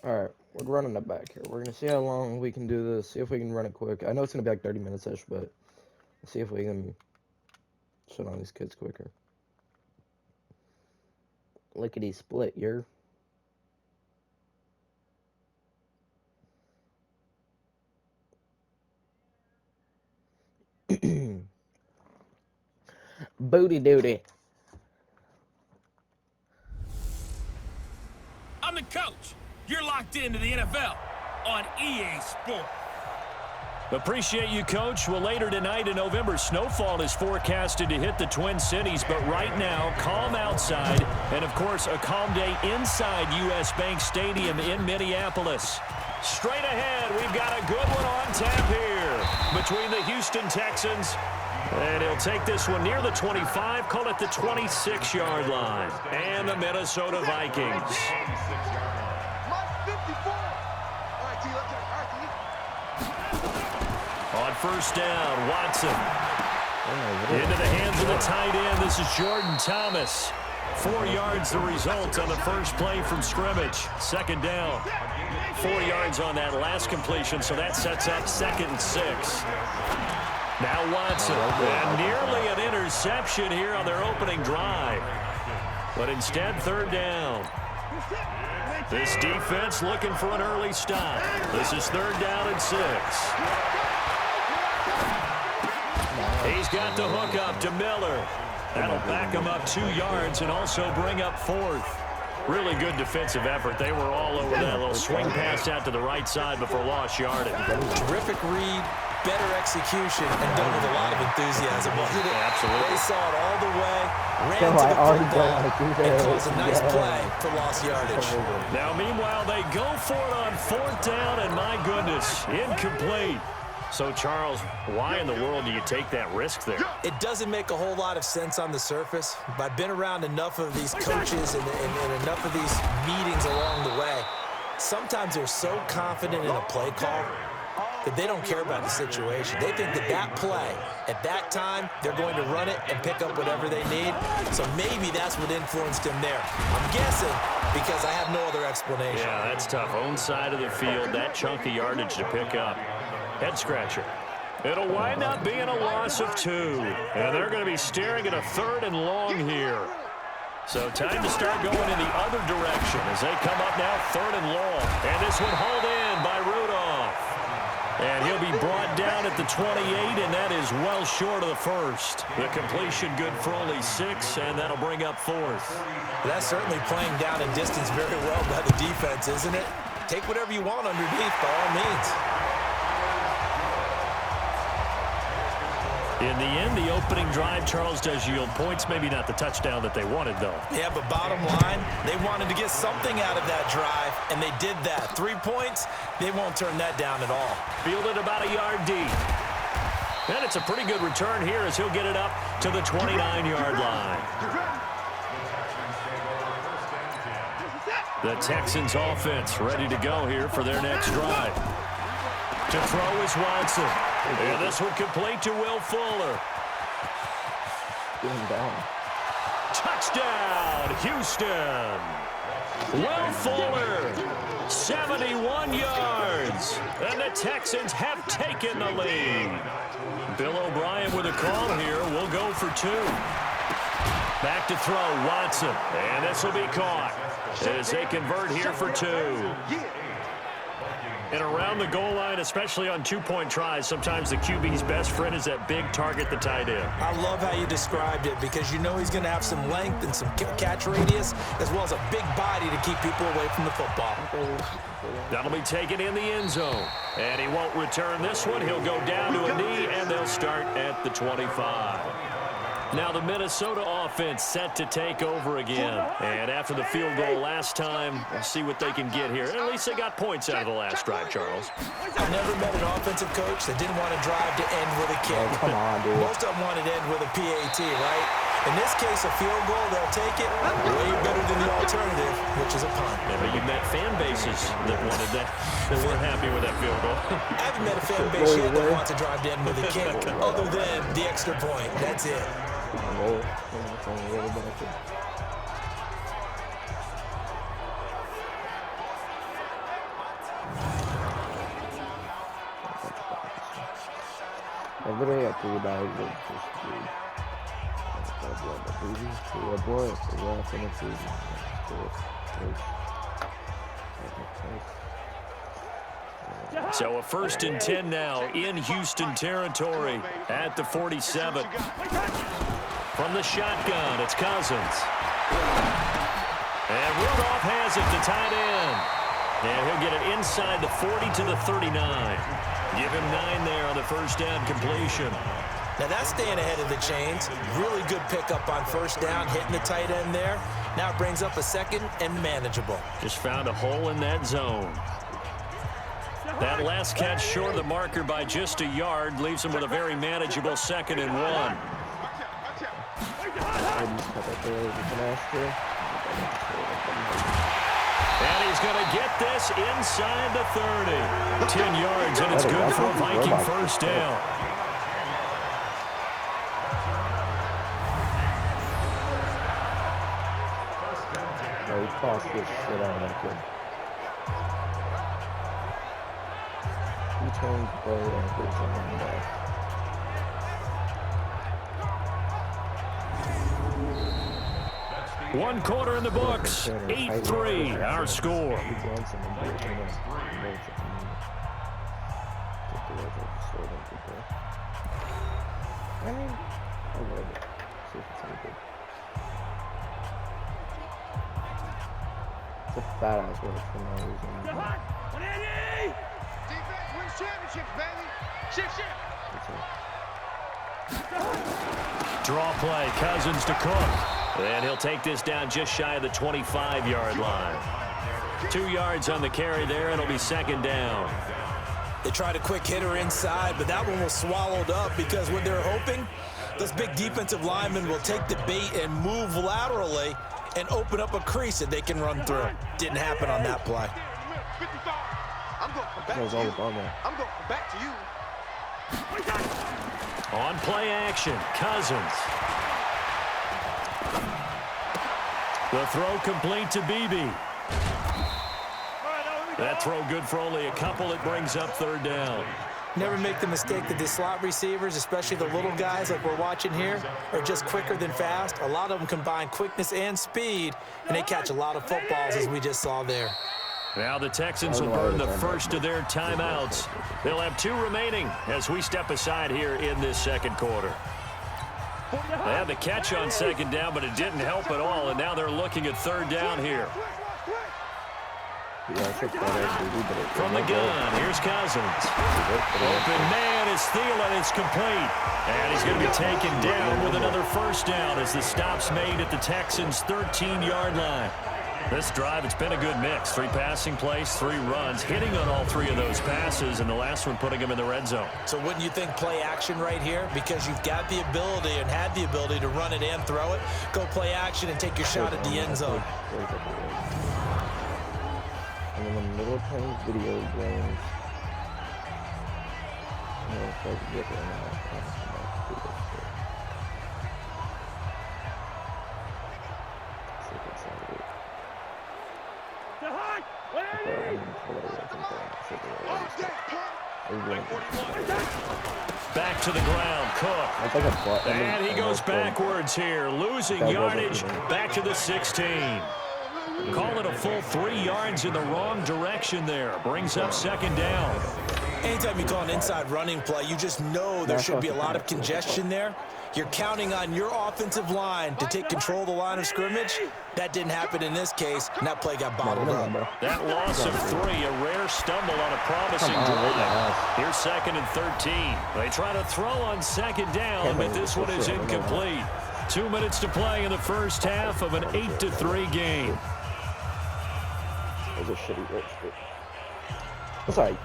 Alright, we're running it back here. We're gonna see how long we can do this. See if we can run it quick. I know it's gonna be like 30 minutes-ish, but let's see if we can shut on these kids quicker. Lickety split, you're. Booty duty. I'm the coach. You're locked into the NFL on EA Sports. Appreciate you, Coach. Well, later tonight in November, snowfall is forecasted to hit the Twin Cities, but right now, calm outside, and of course, a calm day inside U.S. Bank Stadium in Minneapolis. Straight ahead, we've got a good one on tap here between the Houston Texans, and he'll take this one near the 25, call it the 26-yard line, and the Minnesota Vikings. On first down, Watson. Into the hands of the tight end. This is Jordan Thomas. 4 yards the result on the first play from scrimmage. Second down. 4 yards on that last completion, so that sets up 2nd and 6. Now Watson. And nearly an interception here on their opening drive. But instead, 3rd down. This defense looking for an early stop. This is 3rd down and 6. He's got the hook up to Miller. That'll back him up 2 yards and also bring up 4th. Really good defensive effort. They were all over that little swing pass out to the right side before lost yardage. Terrific read, better execution, and done with a lot of enthusiasm, wasn't it? Absolutely. They saw it all the way, ran to the football, and caused a nice play for lost yardage. Now, meanwhile, they go for it on 4th down, and my goodness, incomplete. So, Charles, why in the world do you take that risk there? It doesn't make a whole lot of sense on the surface, but I've been around enough of these coaches and enough of these meetings along the way. Sometimes they're so confident in a play call that they don't care about the situation. They think that that play, at that time, they're going to run it and pick up whatever they need. So maybe that's what influenced him there. I'm guessing because I have no other explanation. Yeah, that's tough. Own side of the field, that chunk of yardage to pick up. Head scratcher. It'll wind up being a loss of 2. And they're going to be staring at a 3rd and long here. So time to start going in the other direction as they come up now 3rd and long. And this one hauled in by Rudolph. And he'll be brought down at the 28, and that is well short of the 1st. The completion good for only 6, and that'll bring up 4th. That's certainly playing down in distance very well by the defense, isn't it? Take whatever you want underneath by all means. In the end, the opening drive, Charles, does yield points. Maybe not the touchdown that they wanted, though. Yeah, but bottom line, they wanted to get something out of that drive, and they did that. 3 points, they won't turn that down at all. Fielded about a yard deep. And it's a pretty good return here as he'll get it up to the 29-yard line. The Texans offense ready to go here for their next drive. To throw is Watson. And this one complete to Will Fuller. Touchdown, Houston. Will Fuller, 71 yards. And the Texans have taken the lead. Bill O'Brien with a call here. We'll go for 2. Back to throw, Watson. And this will be caught as they convert here for 2. And around the goal line, especially on 2-point tries, sometimes the QB's best friend is that big target, the tight end. I love how you described it because you know he's going to have some length and some catch radius as well as a big body to keep people away from the football. That'll be taken in the end zone. And he won't return this one. He'll go down to a knee, and they'll start at the 25. Now the Minnesota offense set to take over again. And after the field goal last time, we'll see what they can get here. At least they got points out of the last drive, Charles. I've never met an offensive coach that didn't want to drive to end with a kick. Oh, come on, dude. Most of them wanted to end with a PAT, right? In this case, a field goal, they'll take it way better than the alternative, which is a punt. Yeah, but you met fan bases that wanted that, that weren't happy with that field goal. I haven't met a fan base yet that wants to drive to end with a kick, other than the extra point. That's it. I literally got 3 bags of just food. So a 1st and 10 now in Houston territory at the 47. From the shotgun, it's Cousins. And Rudolph has it to tight end. And he'll get it inside the 40 to the 39. Give him 9 there on the first down completion. Now that's staying ahead of the chains. Really good pickup on first down, hitting the tight end there. Now it brings up a 2nd and manageable. Just found a hole in that zone. That last catch short of the marker by just a yard leaves him with a very manageable 2nd and 1. And he's going to get this inside the 30. 10 yards, and it's good for a Viking first down. He tossed this shit out of that kid. He turned play and put something back. One quarter in the books. 8-3, our score. I mean, I love it. See if it's any good. It's a fat ass work for no reason. Defense wins championships, baby. Shift. Draw play, Cousins to Cook. And he'll take this down just shy of the 25-yard line. 2 yards on the carry there. It'll be 2nd down. They tried a quick hitter inside, but that one was swallowed up because what they're hoping, those big defensive linemen will take the bait and move laterally and open up a crease that they can run through. Didn't happen on that play. I'm going back to you. I'm going back to you. On play action, Cousins. The throw complete to Beebe. That throw good for only a couple. It brings up 3rd down. Never make the mistake that the slot receivers, especially the little guys like we're watching here, are just quicker than fast. A lot of them combine quickness and speed, and they catch a lot of footballs, as we just saw there. Now the Texans will burn the first of their timeouts. They'll have 2 remaining as we step aside here in this 2nd quarter. They had the catch on 2nd down, but it didn't help at all, and now they're looking at 3rd down here. From the gun, here's Cousins. Open man is Thielen. It's complete. And he's going to be taken down with another first down as the stop's made at the Texans' 13-yard line. This drive, it's been a good mix. 3 passing plays, 3 runs, hitting on all 3 of those passes, and the last one putting him in the red zone. So wouldn't you think play action right here? Because you've got the ability and had the ability to run it and throw it. Go play action and take your shot at the end zone. And in the middle of playing video games, you know, if I could get there now, Back to the ground, Cook. And he goes backwards here, losing yardage back to the 16. Call it a full 3 yards in the wrong direction there. Brings up 2nd down. Anytime you call an inside running play, you just know there should be a lot of congestion there. You're counting on your offensive line to take control of the line of scrimmage. That didn't happen in this case, and that play got bottled up. That loss of 3, a rare stumble on a promising drive. Here's 2nd and 13. They try to throw on 2nd down, but this one is incomplete. 2 minutes to play in the first half of an 8-3 game. That was a shitty rich. That's all right.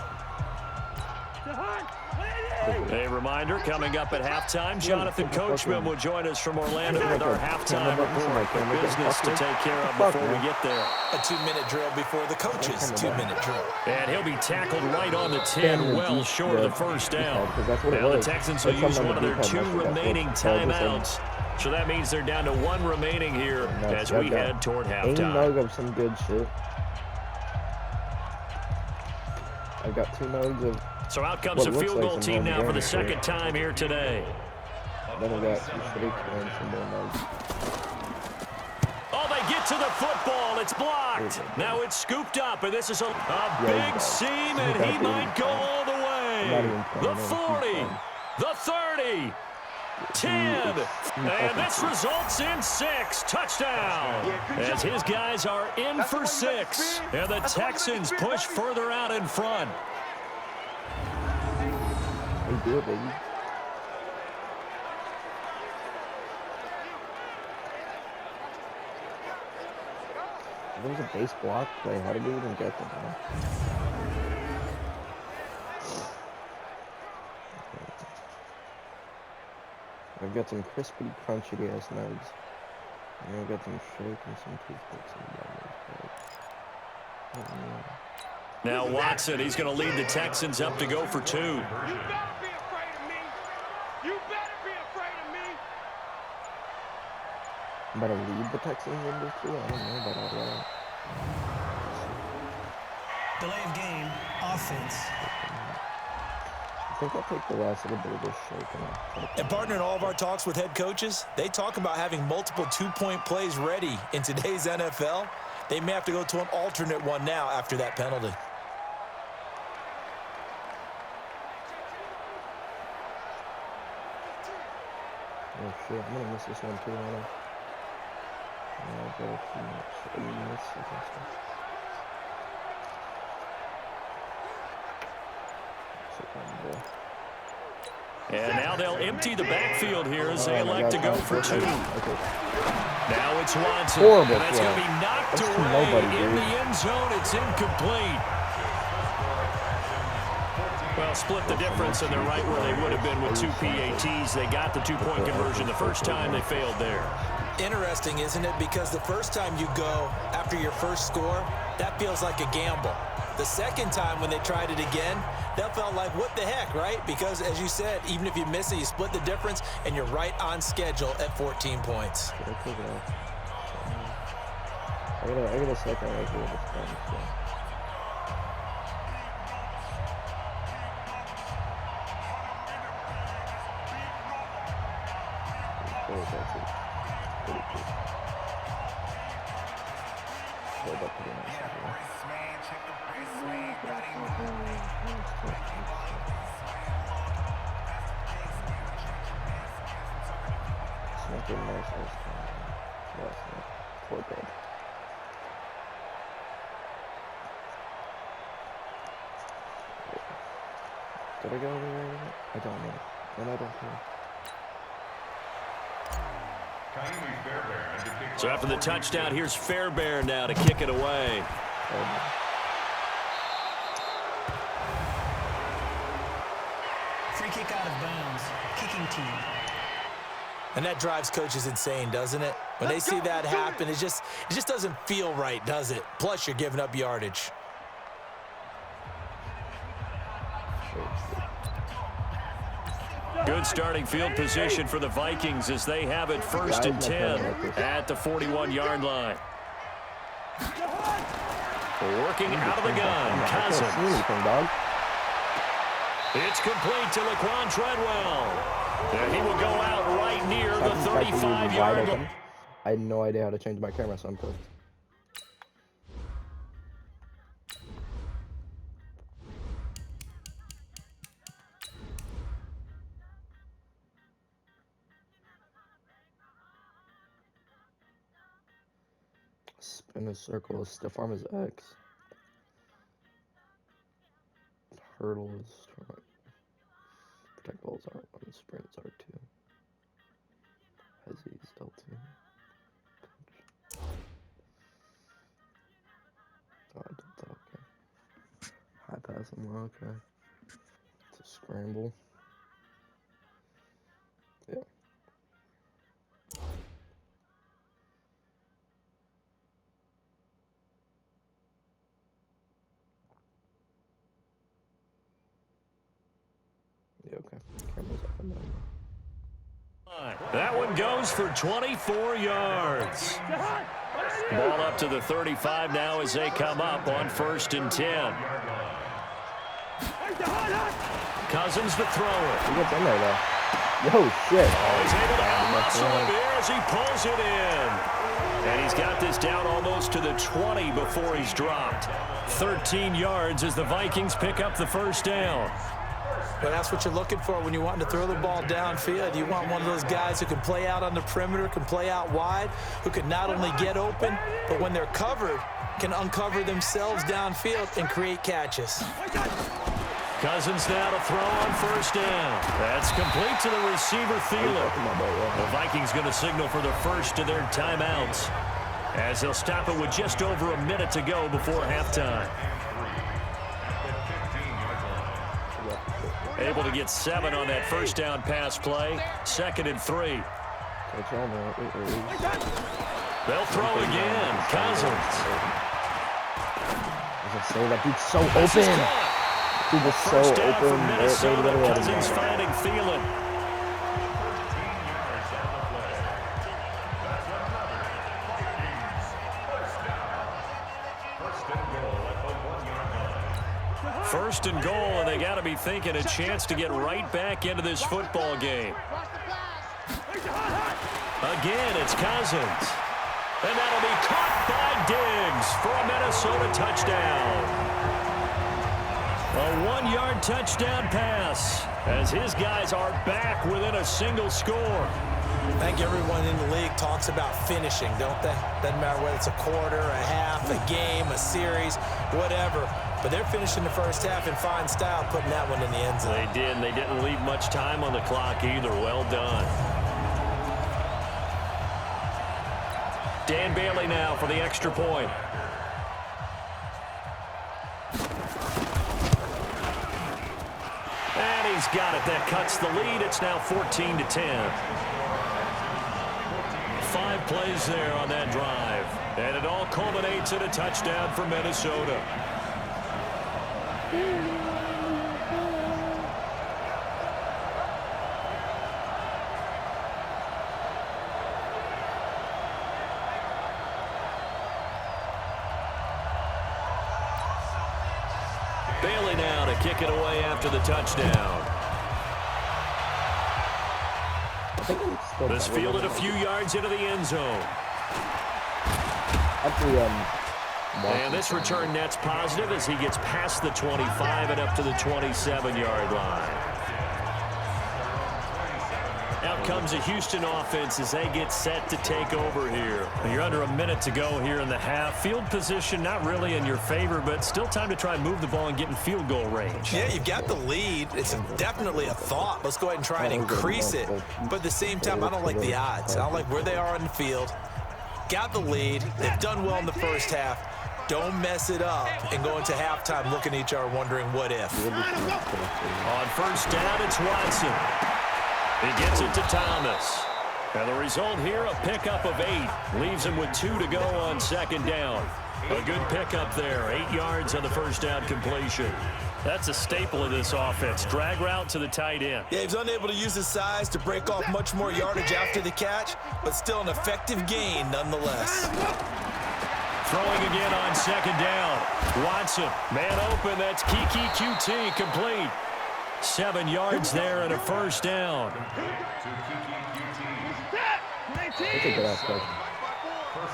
A reminder, coming up at halftime, Jonathan Coachman will join us from Orlando with our halftime report. Quick business to take care of before we get there. A 2-minute drill before the coach's 2-minute drill. And he'll be tackled right on the 10, well short of the first down. Now the Texans will use one of their 2 remaining timeouts. So that means they're down to 1 remaining here as we head toward halftime. Of some good shit. I've got 2 nodes of. So out comes the field goal team now for the second second time here today. Then I've got some shake and some more nodes. Oh, they get to the football. It's blocked. Now it's scooped up, and this is a big seam, and he might go all the way. The 40, the 30, 10, and this results in 6. Touchdown. As his guys are in for 6, and the Texans push further out in front. They do it, baby. There was a base block play. How did we even get them? Huh? I've got some crispy, crunchy ass nugs. And I've got some shake and some toothpicks in the bottom. Now Watson, he's going to lead the Texans up to go for 2. You better be afraid of me. You better be afraid of me. I'm about to lead the Texans in this too. I don't know about all that. Delay of game, offense. I think I'll take the last little bit of this shake. And partner, in all of our talks with head coaches, they talk about having multiple 2-point plays ready in today's NFL. They may have to go to an alternate one now after that penalty. Oh shit, I'm gonna miss this one too, aren't I? Yeah, I got too much. And now they'll empty the backfield here as they elect to go for 2. Now it's Watson. Horrible and that's throw. going to be knocked That's away nobody, in dude. the end zone. It's incomplete. Well, split the difference, and they're right where they would have been with 2 PATs. They got the 2-point conversion the first time. They failed there. Interesting, isn't it? Because the first time you go after your first score, that feels like a gamble. The second time when they tried it again, that felt like, what the heck, right? Because, as you said, even if you miss it, you split the difference, and you're right on schedule at 14 points. I got a second right here. Did I go over there? I don't know. And I don't care. So after the touchdown, here's Fairbairn now to kick it away. Free kick out of bounds. Kicking team. And that drives coaches insane, doesn't it? When they see that happen, it just doesn't feel right, does it? Plus, you're giving up yardage. Good starting field position for the Vikings as they have it 1st and 10 at the 41-yard line. Working out of the gun, Cousins. It's complete to Laquan Treadwell. And he will go out right near the 35-yard line. I had no idea how to change my camera, so I'm cooked. Spin a circle, stiff arm is X. Hurdle is right. Protect balls R1, sprints R2. Hezzy is L2. Oh, I did that, okay. High pass and low, okay. It's a scramble. Yeah. Yeah, okay. Camera's up and down. That one goes for 24 yards. Ball up to the 35 now as they come up on 1st and 10. Cousins the thrower. He gets in there, though. Yo, shit. Oh, he's able to out-muscle him here as he pulls it in. And he's got this down almost to the 20 before he's dropped. 13 yards as the Vikings pick up the first down. But that's what you're looking for when you want to throw the ball downfield. You want one of those guys who can play out on the perimeter, can play out wide, who can not only get open, but when they're covered, can uncover themselves downfield and create catches. Cousins now to throw on first down. That's complete to the receiver, Thielen. The Vikings going to signal for the first of their timeouts, as they'll stop it with just over a minute to go before halftime. Able to get 7 on that first down pass play. 2nd and 3. They'll throw again. Cousins. That dude's so open. Dude is so First down for open. Minnesota. Cousins finding Thielen. First and goal, and they got to be thinking a chance to get right back into this football game. Again, it's Cousins. And that'll be caught by Diggs for a Minnesota touchdown. A 1-yard touchdown pass as his guys are back within a single score. I think everyone in the league talks about finishing, don't they? Doesn't matter whether it's a quarter, a half, a game, a series, whatever. But they're finishing the first half in fine style, putting that one in the end zone. They did, and they didn't leave much time on the clock either. Well done. Dan Bailey now for the extra point. And he's got it. That cuts the lead. It's now 14-10. 5 plays there on that drive. And it all culminates in a touchdown for Minnesota. Bailey now to kick it away after the touchdown. This fielded a few yards into the end zone. And this return net's positive as he gets past the 25 and up to the 27-yard line. Out comes a Houston offense as they get set to take over here. You're under a minute to go here in the half. Field position not really in your favor, but still time to try and move the ball and get in field goal range. Yeah, you've got the lead. It's definitely a thought. Let's go ahead and try and increase it. But at the same time, I don't like the odds. I don't like where they are on the field. Got the lead. They've done well in the first half. Don't mess it up and go into halftime looking at each other wondering what if. On first down, it's Watson. He gets it to Thomas. And the result here, a pickup of 8. Leaves him with 2 to go on second down. A good pickup there. 8 yards on the first down completion. That's a staple of this offense. Drag route to the tight end. Yeah, he's unable to use his size to break off much more yardage after the catch, but still an effective gain nonetheless. Throwing again on second down. Watson, man open. That's Kiki QT complete. 7 yards there and a first down.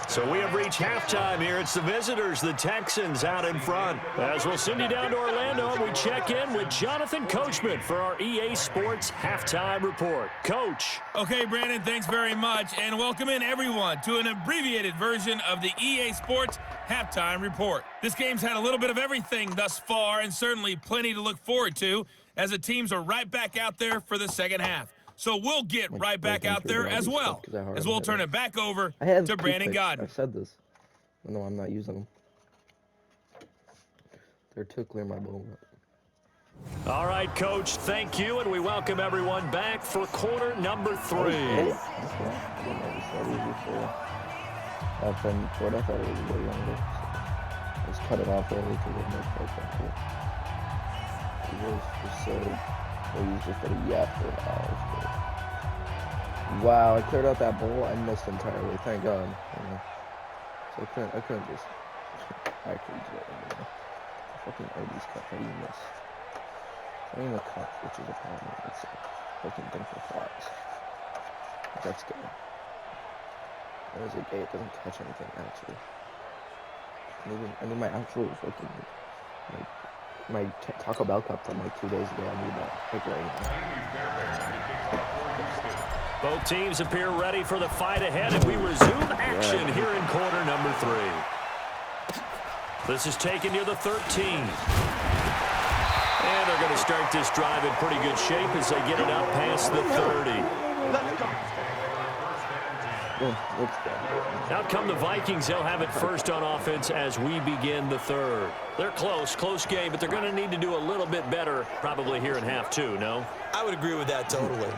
So we have reached halftime here. It's the visitors, the Texans, out in front. As we'll send you down to Orlando, and we check in with Jonathan Coachman for our EA Sports Halftime Report. Coach. Okay, Brandon, thanks very much. And welcome in, everyone, to an abbreviated version of the EA Sports Halftime Report. This game's had a little bit of everything thus far, and certainly plenty to look forward to, as the teams are right back out there for the second half. So we'll get right back out there as well, as we'll turn it back over to Brandon Godden. I've said this. I know I'm not using them. They're too clear my bowl. All right, Coach, thank you, and we welcome everyone back for quarter number 3. I thought it was way younger. Let's cut it off early because there's no place back here. It was just so... We just got a yap for hours. Wow, I cleared out that bowl. I missed entirely. Thank God. So I couldn't just actually do it. Fucking OD's cut. How do you miss? I mean the coach, which is a problem. It's a freaking thing for flags. That's gay. That is a gay. It doesn't catch anything actually. I need my actual freaking my Taco Bell cup from like 2 days ago. I need that like right now. Both teams appear ready for the fight ahead, and we resume action here in quarter number 3. This is taken near the 13. And they're going to start this drive in pretty good shape as they get it up past the 30. Let's go. Out come the Vikings. They'll have it first on offense as we begin the 3rd. They're close game, but they're going to need to do a little bit better probably here in half 2, no? I would agree with that totally.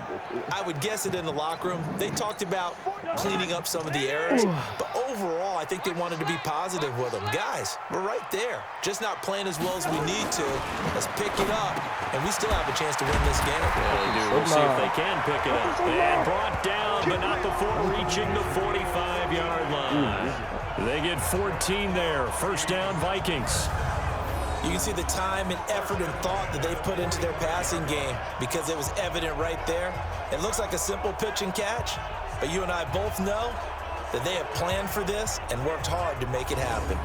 I would guess it in the locker room. They talked about cleaning up some of the errors, but overall, I think they wanted to be positive with them. Guys, we're right there. Just not playing as well as we need to. Let's pick it up, and we still have a chance to win this game. Yeah, they do. We'll see if they can pick it up. And brought down, but not before reaching the 45-yard line. They get 14 there. First down, Vikings. You can see the time and effort and thought that they've put into their passing game because it was evident right there. It looks like a simple pitch and catch, but you and I both know that they have planned for this and worked hard to make it happen.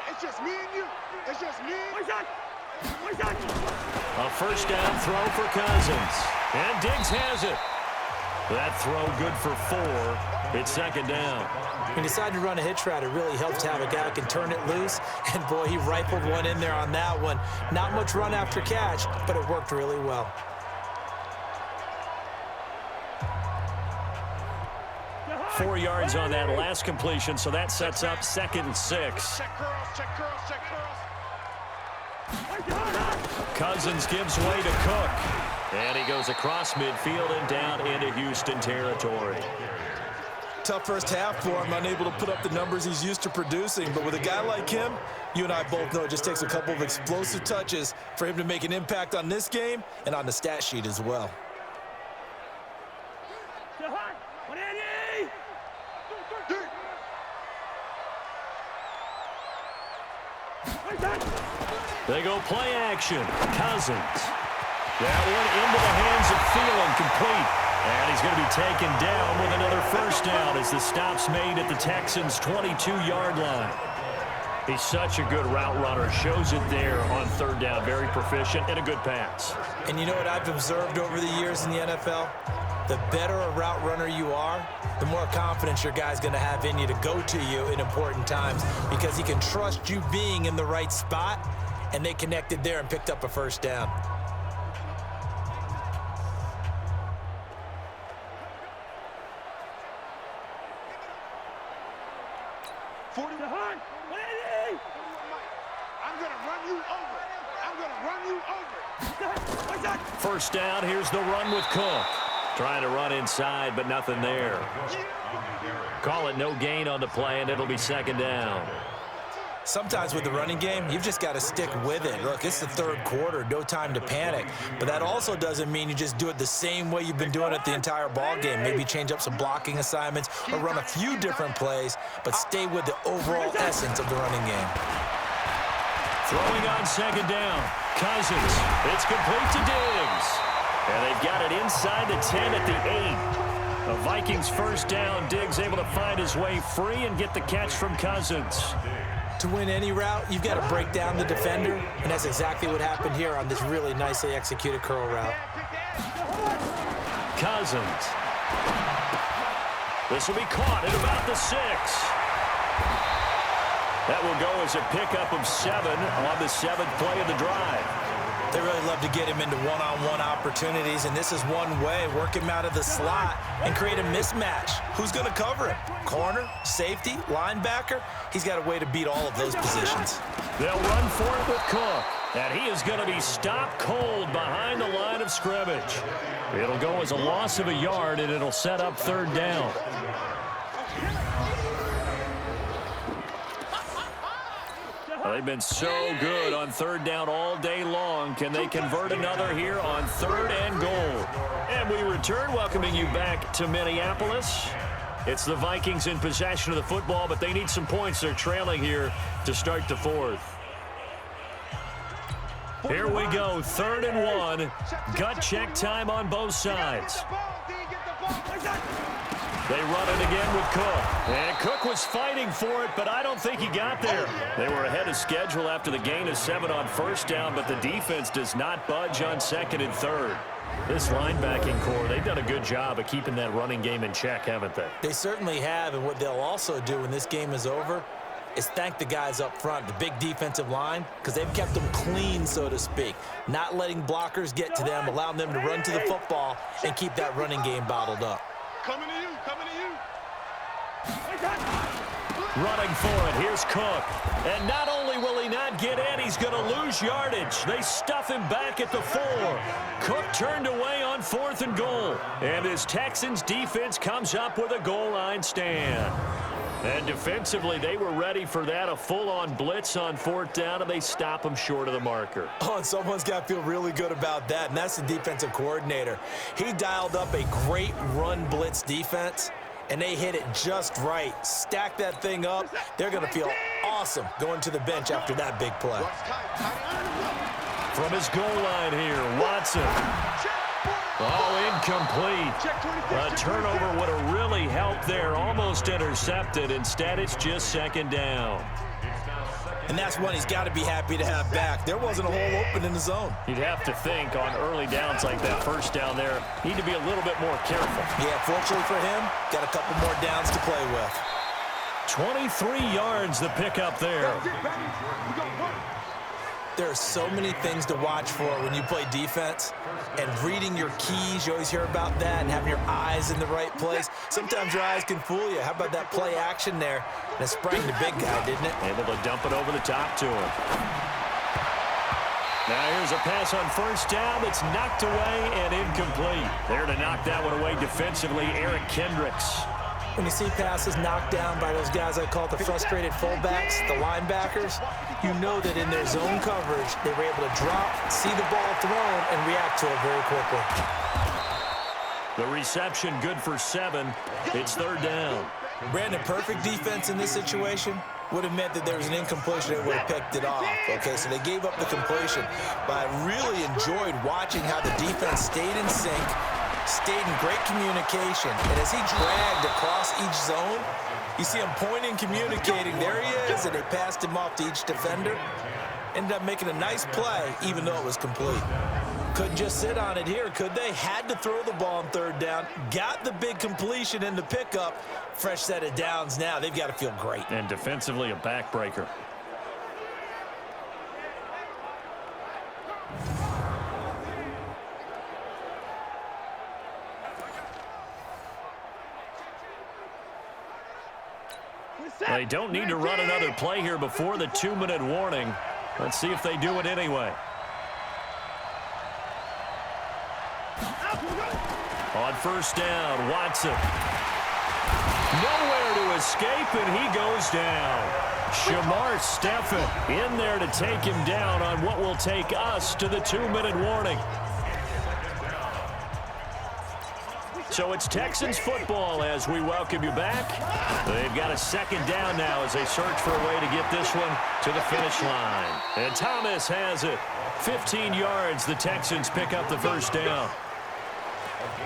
It's just me and you. It's just me. A first down throw for Cousins. And Diggs has it. That throw good for 4. It's second down. When you decide to run a hitch route, it really helps to have a guy who can turn it loose. And, boy, he rifled one in there on that one. Not much run after catch, but it worked really well. Four yards on that last completion, so that sets up 2nd and 6. Check curls, check curls, check curls. Cousins gives way to Cook. And he goes across midfield and down into Houston territory. Tough first half for him, unable to put up the numbers he's used to producing. But with a guy like him, you and I both know it just takes a couple of explosive touches for him to make an impact on this game and on the stat sheet as well. They go play action. Cousins. That one into the hands of Thielen, complete. And he's going to be taken down with another first down as the stop's made at the Texans' 22-yard line. He's such a good route runner. Shows it there on 3rd down. Very proficient and a good pass. And you know what I've observed over the years in the NFL? The better a route runner you are, the more confidence your guy's going to have in you to go to you in important times because he can trust you being in the right spot, and they connected there and picked up a first down. I'm going to run you over. I'm going to run you over. First down, here's the run with Cook. Trying to run inside, but nothing there. Call it no gain on the play, and it'll be 2nd down. Sometimes with the running game, you've just got to stick with it. Look, it's the 3rd quarter, no time to panic. But that also doesn't mean you just do it the same way you've been doing it the entire ball game. Maybe change up some blocking assignments or run a few different plays, but stay with the overall essence of the running game. Throwing on 2nd down. Cousins. It's complete to Diggs. And they've got it inside the 10 at the 8. The Vikings first down. Diggs able to find his way free and get the catch from Cousins. To win any route, you've got to break down the defender, and that's exactly what happened here on this really nicely executed curl route. Cousins. This will be caught at about the 6. That will go as a pickup of 7 on the 7th play of the drive. They really love to get him into one-on-one opportunities, and this is one way. Work him out of the slot and create a mismatch. Who's going to cover him? Corner, safety, linebacker? He's got a way to beat all of those positions. They'll run for it with Cook, and he is going to be stopped cold behind the line of scrimmage. It'll go as a loss of a yard, and it'll set up 3rd down. Well, they've been so good on third down all day long. Can they convert another here on 3rd and goal? And we return, welcoming you back to Minneapolis. It's the Vikings in possession of the football, but they need some points. They're trailing here to start the 4th. Here we go, 3rd and 1. Gut check time on both sides. They run it again with Cook. And Cook was fighting for it, but I don't think he got there. They were ahead of schedule after the gain of 7 on 1st down, but the defense does not budge on 2nd and 3rd. This linebacking core, they've done a good job of keeping that running game in check, haven't they? They certainly have, and what they'll also do when this game is over is thank the guys up front, the big defensive line, because they've kept them clean, so to speak, not letting blockers get to them, allowing them to run to the football and keep that running game bottled up. Coming to you, coming to you. Running for it, here's Cook. And not only will he not get in, he's going to lose yardage. They stuff him back at the 4. Cook turned away on 4th and goal. And his Texans defense comes up with a goal line stand. And defensively, they were ready for that, a full-on blitz on 4th down, and they stop him short of the marker. Oh, and someone's got to feel really good about that, and that's the defensive coordinator. He dialed up a great run blitz defense, and they hit it just right. Stack that thing up. They're going to feel awesome going to the bench after that big play. From his goal line here, Watson. Oh, incomplete. A turnover would have really helped there. Almost intercepted. Instead, it's just 2nd down. And that's one he's got to be happy to have back. There wasn't a hole open in the zone. You'd have to think on early downs like that 1st down there, need to be a little bit more careful. Yeah, fortunately for him, got a couple more downs to play with. 23 yards the pickup there. There are so many things to watch for when you play defense, and reading your keys, you always hear about that, and having your eyes in the right place. Sometimes your eyes can fool you. How about that play action there? And it sprang the big guy, didn't it? Able to dump it over the top to him. Now here's a pass on 1st down that's knocked away and incomplete. There to knock that one away defensively, Eric Kendricks. When you see passes knocked down by those guys I call the frustrated fullbacks, the linebackers, you know that in their zone coverage, they were able to drop, see the ball thrown, and react to it very quickly. The reception good for 7. It's 3rd down. Brandon, perfect defense in this situation would have meant that there was an incompletion that would have picked it off. Okay, so they gave up the completion, but I really enjoyed watching how the defense stayed in sync, stayed in great communication, and as he dragged across each zone, you see him pointing, communicating. There he is, and they passed him off to each defender. Ended up making a nice play, even though it was complete. Couldn't just sit on it here, could they? Had to throw the ball on 3rd down. Got the big completion in the pickup. Fresh set of downs now. They've got to feel great. And defensively, a backbreaker. They don't need to run another play here before the 2-minute warning. Let's see if they do it anyway. On 1st down, Watson. Nowhere to escape, and he goes down. Shamar Stephen in there to take him down on what will take us to the 2-minute warning. So it's Texans football as we welcome you back. They've got a 2nd down now as they search for a way to get this one to the finish line. And Thomas has it. 15 yards, the Texans pick up the 1st down.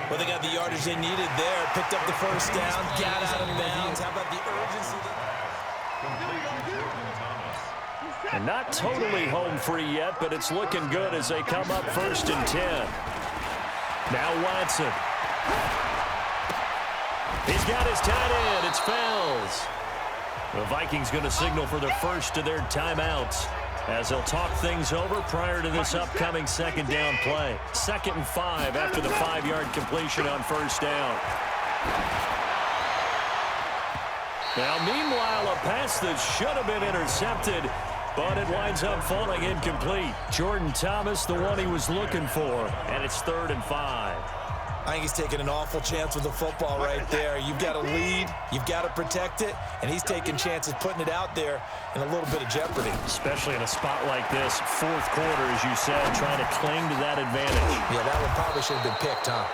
Well, they got the yardage they needed there. Picked up the 1st down, got out of bounds. How about the urgency? And not totally home free yet, but it's looking good as they come up 1st and 10. Now Watson. He's got his tight end. It's Fells. The Vikings going to signal for the first of their timeouts as they'll talk things over prior to this upcoming 2nd down play. 2nd and 5 after the 5-yard completion on 1st down. Now, meanwhile, a pass that should have been intercepted, but it winds up falling incomplete. Jordan Thomas, the one he was looking for, and it's 3rd and 5. I think he's taking an awful chance with the football right there. You've got to lead, you've got to protect it, and he's taking chances putting it out there in a little bit of jeopardy. Especially in a spot like this, fourth quarter, as you said, trying to cling to that advantage. Yeah, that one probably should have been picked, huh?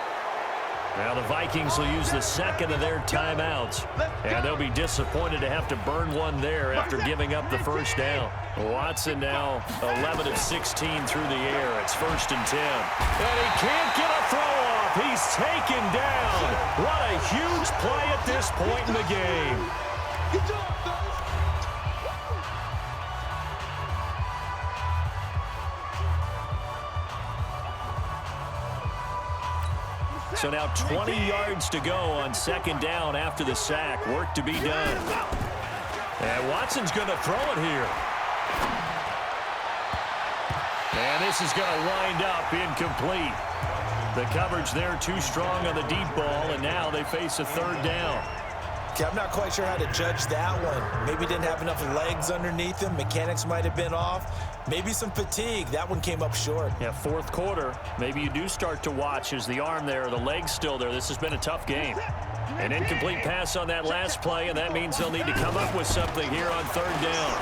Now the Vikings will use the second of their timeouts, and they'll be disappointed to have to burn one there after giving up the first down. Watson now 11 of 16 through the air. It's 1st and 10. And he can't get a throw off. He's taken down. What a huge play at this point in the game. Good job, fellas. So now 20 yards to go on 2nd down after the sack. Work to be done. And Watson's going to throw it here. And this is going to wind up incomplete. The coverage there too strong on the deep ball, and now they face a 3rd down. Okay, I'm not quite sure how to judge that one. Maybe didn't have enough legs underneath him. Mechanics might have been off. Maybe some fatigue. That one came up short. Yeah, 4th quarter. Maybe you do start to watch as the arm there, the leg's still there. This has been a tough game. An incomplete pass on that last play, and that means they'll need to come up with something here on 3rd down.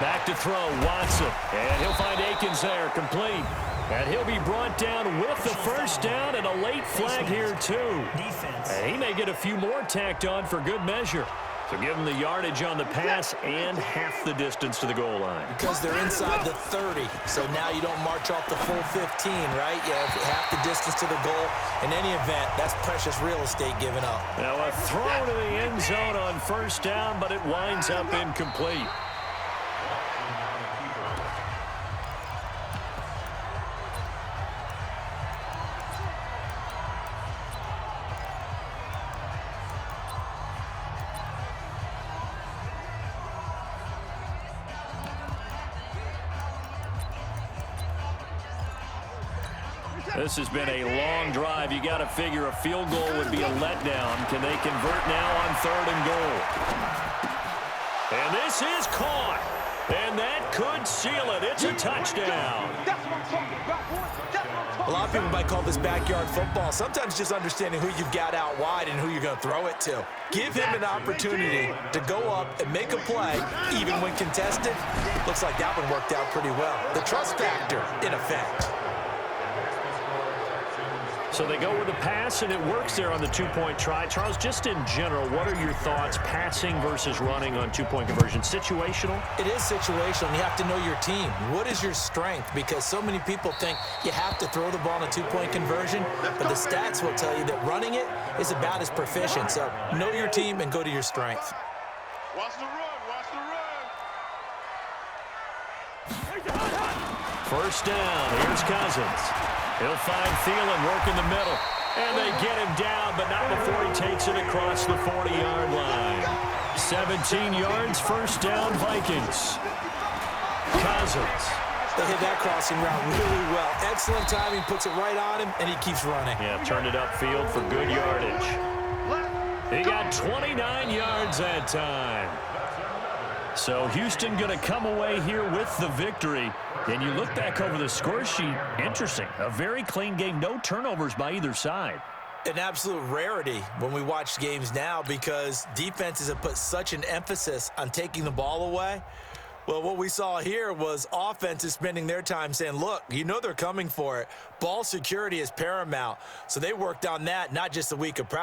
Back to throw, Watson. And he'll find Akins there, complete. And he'll be brought down with the 1st down and a late flag here, too. And he may get a few more tacked on for good measure. So give him the yardage on the pass and half the distance to the goal line. Because they're inside the 30, so now you don't march off the full 15, right? You have half the distance to the goal. In any event, that's precious real estate given up. Now a throw to the end zone on 1st down, but it winds up incomplete. This has been a long drive. You got to figure a field goal would be a letdown. Can they convert now on 3rd and goal? And this is caught. And that could seal it. It's a touchdown. That's what I'm talking about, boy. That's what I'm talking A lot of people might call this backyard football. Sometimes just understanding who you've got out wide and who you're going to throw it to. Give him an opportunity to go up and make a play, even when contested. Looks like that one worked out pretty well. The trust factor, in effect. So they go with a pass, and it works there on the 2-point try. Charles, just in general, what are your thoughts passing versus running on 2-point conversion? Situational? It is situational. You have to know your team. What is your strength? Because so many people think you have to throw the ball in a 2-point conversion, but the stats will tell you that running it is about as proficient. So know your team and go to your strength. Watch the run. Watch the run. 1st down. Here's Cousins. He'll find Thielen working the middle. And they get him down, but not before he takes it across the 40-yard line. 17 yards, 1st down, Vikings. Cousins. They hit that crossing route really well. Excellent timing, puts it right on him, and he keeps running. Yeah, turned it upfield for good yardage. He got 29 yards that time. So Houston going to come away here with the victory. And you look back over the score sheet, interesting. A very clean game, no turnovers by either side. An absolute rarity when we watch games now because defenses have put such an emphasis on taking the ball away. Well, what we saw here was offenses spending their time saying, look, you know they're coming for it. Ball security is paramount. So they worked on that, not just a week of practice.